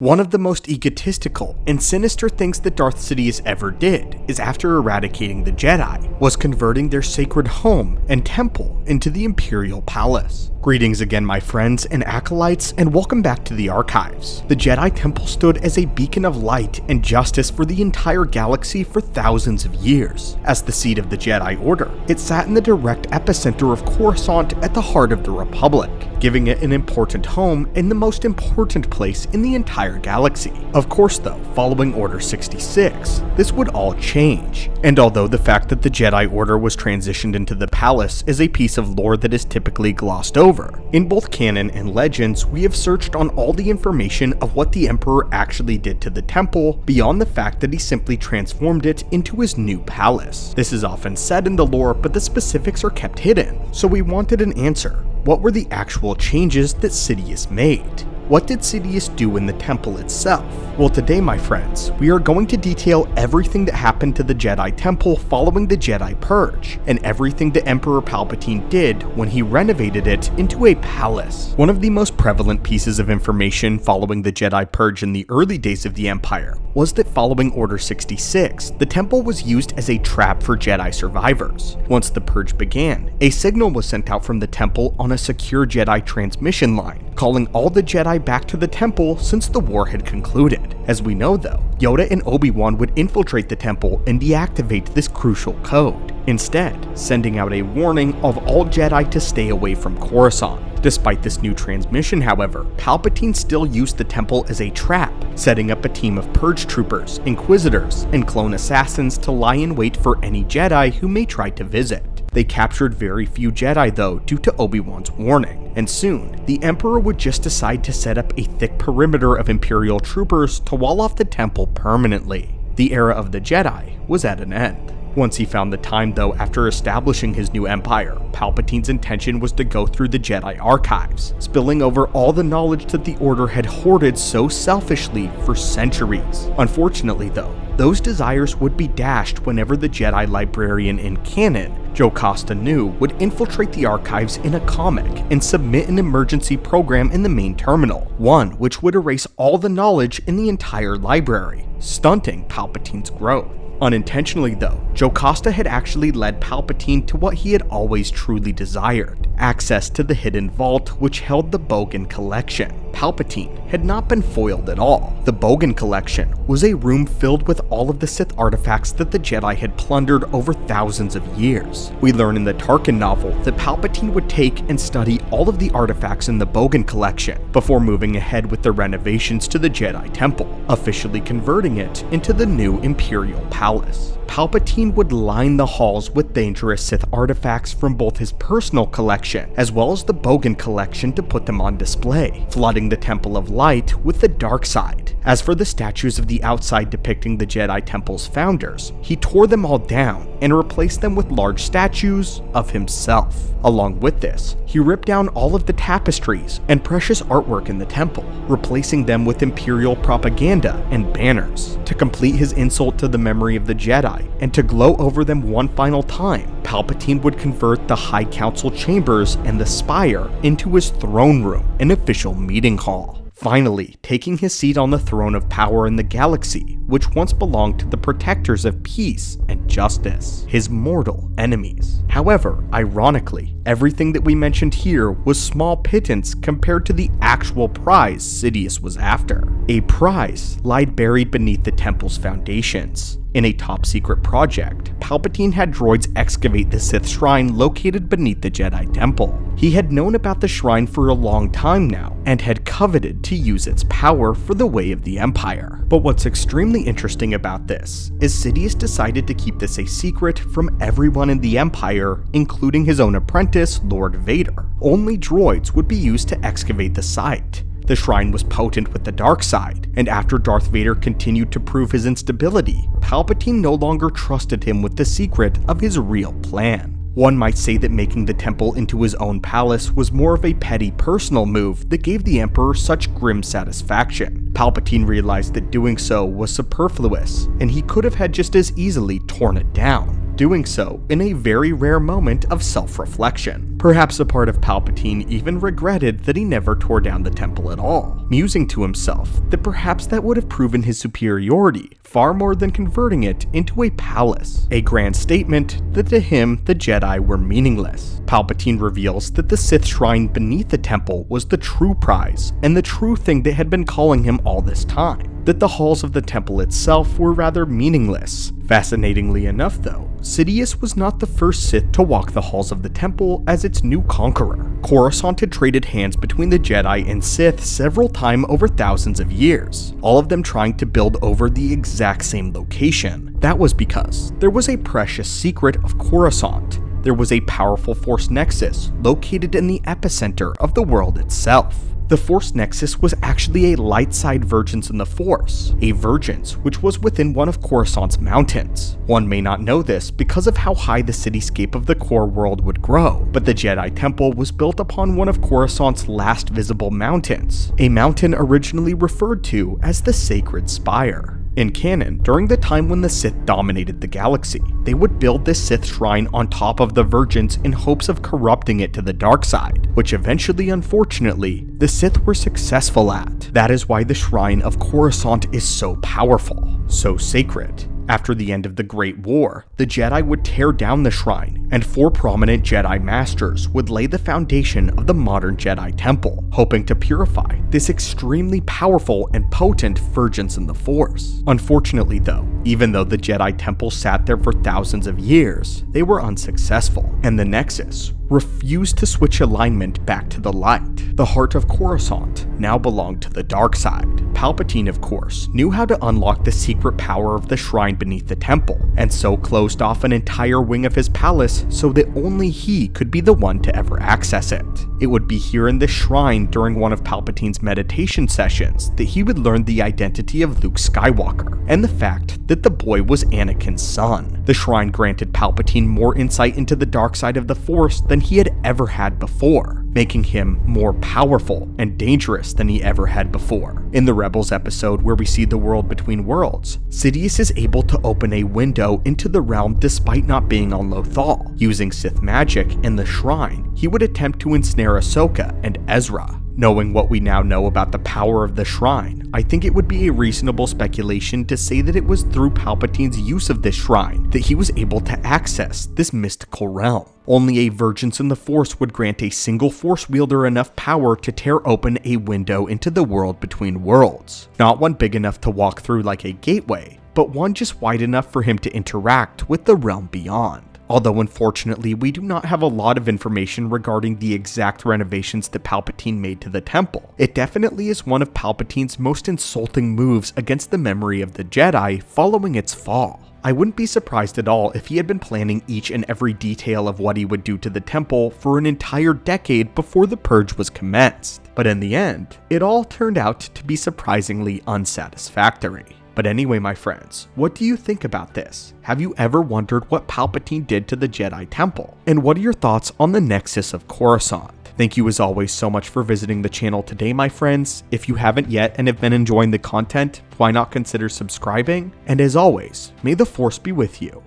One of the most egotistical and sinister things that Darth Sidious ever did is, after eradicating the Jedi, was converting their sacred home and temple into the Imperial Palace. Greetings again, my friends and acolytes, and welcome back to the archives. The Jedi Temple stood as a beacon of light and justice for the entire galaxy for thousands of years. As the seat of the Jedi Order, it sat in the direct epicenter of Coruscant at the heart of the Republic, giving it an important home and the most important place in the entire galaxy. Of course though, following Order 66, this would all change. And although the fact that the Jedi Order was transitioned into the palace is a piece of lore that is typically glossed over, in both canon and legends, we have searched on all the information of what the Emperor actually did to the temple, beyond the fact that he simply transformed it into his new palace. This is often said in the lore, but the specifics are kept hidden, so we wanted an answer. What were the actual changes that Sidious made? What did Sidious do in the temple itself? Well, today, my friends, we are going to detail everything that happened to the Jedi Temple following the Jedi Purge, and everything that Emperor Palpatine did when he renovated it into a palace. One of the most prevalent pieces of information following the Jedi Purge in the early days of the Empire was that following Order 66, the temple was used as a trap for Jedi survivors. Once the Purge began, a signal was sent out from the temple on a secure Jedi transmission line, calling all the Jedi back to the temple since the war had concluded. As we know though, Yoda and Obi-Wan would infiltrate the temple and deactivate this crucial code, instead sending out a warning of all Jedi to stay away from Coruscant. Despite this new transmission, however, Palpatine still used the temple as a trap, setting up a team of Purge troopers, Inquisitors, and clone assassins to lie in wait for any Jedi who may try to visit. They captured very few Jedi though due to Obi-Wan's warning, and soon, the Emperor would just decide to set up a thick perimeter of Imperial troopers to wall off the temple permanently. The era of the Jedi was at an end. Once he found the time though, after establishing his new empire, Palpatine's intention was to go through the Jedi archives, spilling over all the knowledge that the Order had hoarded so selfishly for centuries. Unfortunately though, those desires would be dashed whenever the Jedi librarian in canon, Jocasta Nu, would infiltrate the archives in a comic and submit an emergency program in the main terminal, one which would erase all the knowledge in the entire library, stunting Palpatine's growth. Unintentionally though, Jocasta had actually led Palpatine to what he had always truly desired: access to the hidden vault which held the Bogan collection. Palpatine had not been foiled at all. The Bogan collection was a room filled with all of the Sith artifacts that the Jedi had plundered over thousands of years. We learn in the Tarkin novel that Palpatine would take and study all of the artifacts in the Bogan collection before moving ahead with the renovations to the Jedi Temple, officially converting it into the new Imperial Palace. Palpatine would line the halls with dangerous Sith artifacts from both his personal collection as well as the Bogan collection to put them on display, flooding the Temple of Light with the dark side. As for the statues of the outside depicting the Jedi Temple's founders, he tore them all down and replaced them with large statues of himself. Along with this, he ripped down all of the tapestries and precious artwork in the temple, replacing them with Imperial propaganda and banners. To complete his insult to the memory of the Jedi, and to glow over them one final time, Palpatine would convert the High Council chambers and the Spire into his throne room, an official meeting hall. Finally, taking his seat on the throne of power in the galaxy, which once belonged to the protectors of peace and justice, his mortal enemies. However, ironically, everything that we mentioned here was small pittance compared to the actual prize Sidious was after. A prize lied buried beneath the temple's foundations. In a top-secret project, Palpatine had droids excavate the Sith shrine located beneath the Jedi Temple. He had known about the shrine for a long time now, and had coveted to use its power for the way of the Empire. But what's extremely interesting about this is Sidious decided to keep this a secret from everyone in the Empire, including his own apprentice, Lord Vader. Only droids would be used to excavate the site. The shrine was potent with the dark side, and after Darth Vader continued to prove his instability, Palpatine no longer trusted him with the secret of his real plan. One might say that making the temple into his own palace was more of a petty personal move that gave the Emperor such grim satisfaction. Palpatine realized that doing so was superfluous, and he could have had just as easily torn it down. doing so in a very rare moment of self-reflection. Perhaps a part of Palpatine even regretted that he never tore down the temple at all, musing to himself that perhaps that would have proven his superiority far more than converting it into a palace, a grand statement that to him the Jedi were meaningless. Palpatine reveals that the Sith shrine beneath the temple was the true prize and the true thing that had been calling him all this time, that the halls of the temple itself were rather meaningless. Fascinatingly enough though, Sidious was not the first Sith to walk the halls of the temple as its new conqueror. Coruscant had traded hands between the Jedi and Sith several times over thousands of years, all of them trying to build over the exact same location. That was because there was a precious secret of Coruscant. There was a powerful Force Nexus located in the epicenter of the world itself. The Force Nexus was actually a light side vergence in the Force, a vergence which was within one of Coruscant's mountains. One may not know this because of how high the cityscape of the core world would grow, but the Jedi Temple was built upon one of Coruscant's last visible mountains, a mountain originally referred to as the Sacred Spire. In canon, during the time when the Sith dominated the galaxy, they would build this Sith shrine on top of the Vergence in hopes of corrupting it to the dark side, which eventually, unfortunately, the Sith were successful at. That is why the Shrine of Coruscant is so powerful, so sacred. After the end of the Great War, the Jedi would tear down the shrine, and 4 prominent Jedi Masters would lay the foundation of the modern Jedi Temple, hoping to purify this extremely powerful and potent Vergence in the Force. Unfortunately though, even though the Jedi Temple sat there for thousands of years, they were unsuccessful, and the Nexus refused to switch alignment back to the light. The heart of Coruscant now belonged to the dark side. Palpatine, of course, knew how to unlock the secret power of the shrine beneath the temple, and so closed off an entire wing of his palace so that only he could be the one to ever access it. It would be here in this shrine during one of Palpatine's meditation sessions that he would learn the identity of Luke Skywalker, and the fact that the boy was Anakin's son. The shrine granted Palpatine more insight into the dark side of the Force than he had ever had before, making him more powerful and dangerous than he ever had before. In the Rebels episode where we see the world between worlds, Sidious is able to open a window into the realm despite not being on Lothal. Using Sith magic and the shrine, he would attempt to ensnare Ahsoka and Ezra. Knowing what we now know about the power of the shrine, I think it would be a reasonable speculation to say that it was through Palpatine's use of this shrine that he was able to access this mystical realm. Only a Vergence in the Force would grant a single Force wielder enough power to tear open a window into the world between worlds. Not one big enough to walk through like a gateway, but one just wide enough for him to interact with the realm beyond. Although unfortunately we do not have a lot of information regarding the exact renovations that Palpatine made to the temple, it definitely is one of Palpatine's most insulting moves against the memory of the Jedi following its fall. I wouldn't be surprised at all if he had been planning each and every detail of what he would do to the temple for an entire decade before the purge was commenced. But in the end, it all turned out to be surprisingly unsatisfactory. But anyway, my friends, what do you think about this? Have you ever wondered what Palpatine did to the Jedi Temple? And what are your thoughts on the Nexus of Coruscant? Thank you as always so much for visiting the channel today, my friends. If you haven't yet and have been enjoying the content, why not consider subscribing? And as always, may the Force be with you.